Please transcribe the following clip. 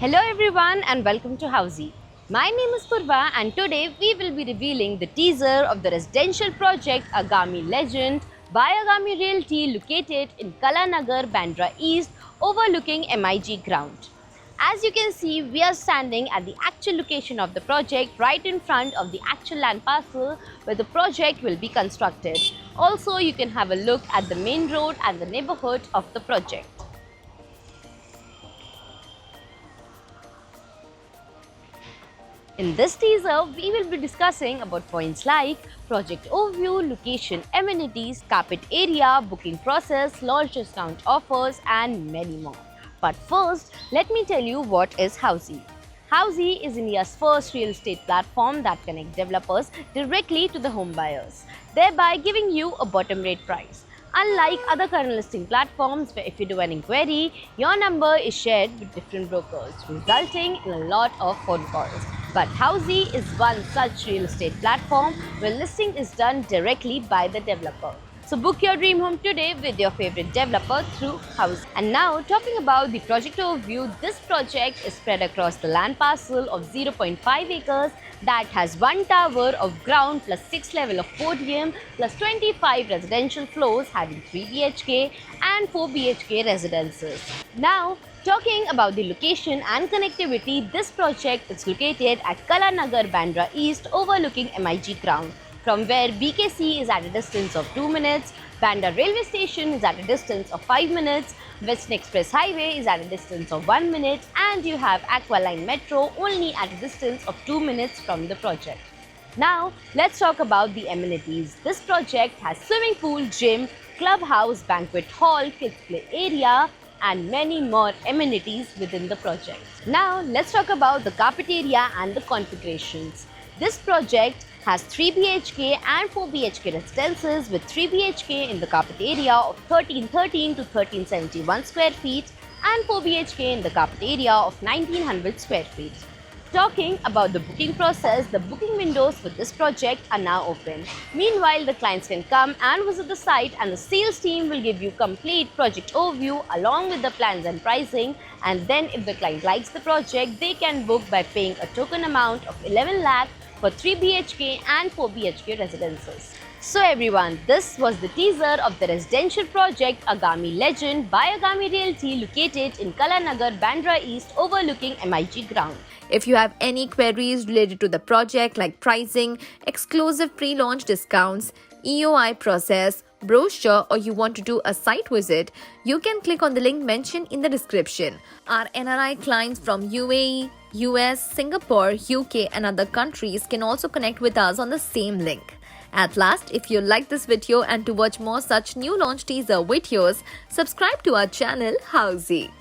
Hello everyone and welcome to Housey. My name is Purva and today we will be revealing the teaser of the residential project Agami Legend by Agami Realty located in Kalanagar, Bandra East overlooking MIG ground. As you can see, we are standing at the actual location of the project right in front of the actual land parcel where the project will be constructed. Also, you can have a look at the main road and the neighborhood of the project. In this teaser, we will be discussing about points like project overview, location, amenities, carpet area, booking process, launch discount offers and many more. But first, let me tell you what is Housey. Housey is India's first real estate platform that connects developers directly to the home buyers, thereby giving you a bottom rate price. Unlike other current listing platforms where if you do an inquiry, your number is shared with different brokers, resulting in a lot of phone calls. But Housey is one such real estate platform where listing is done directly by the developer. So book your dream home today with your favorite developer through Housey. And now talking about the project overview, this project is spread across the land parcel of 0.5 acres that has one tower of ground plus 6 level of podium plus 25 residential floors having 3 BHK and 4 BHK residences. Now, talking about the location and connectivity, this project is located at Kalanagar, Bandra East overlooking MIG ground, from where BKC is at a distance of 2 minutes, Bandra railway station is at a distance of 5 minutes, Western Express Highway is at a distance of 1 minute, and you have Aqualine Metro only at a distance of 2 minutes from the project. Now, let's talk about the amenities. This project has swimming pool, gym, clubhouse, banquet hall, kids play area, and many more amenities within the project. Now, let's talk about the carpet area and the configurations. This project has 3 BHK and 4 BHK residences with 3 BHK in the carpet area of 1313 to 1371 square feet and 4 BHK in the carpet area of 1900 square feet. Talking about the booking process, the booking windows for this project are now open. Meanwhile, the clients can come and visit the site and the sales team will give you complete project overview along with the plans and pricing, and then if the client likes the project, they can book by paying a token amount of 11 lakh for 3 BHK and 4 BHK residences. So everyone, this was the teaser of the residential project Agami Legend by Agami Realty located in Kalanagar, Bandra East overlooking MIG ground. If you have any queries related to the project like pricing, exclusive pre-launch discounts, EOI process, brochure, or you want to do a site visit, you can click on the link mentioned in the description. Our NRI clients from UAE, US, Singapore, UK and other countries can also connect with us on the same link. At last, if you like this video and to watch more such new launch teaser videos, subscribe to our channel Housey.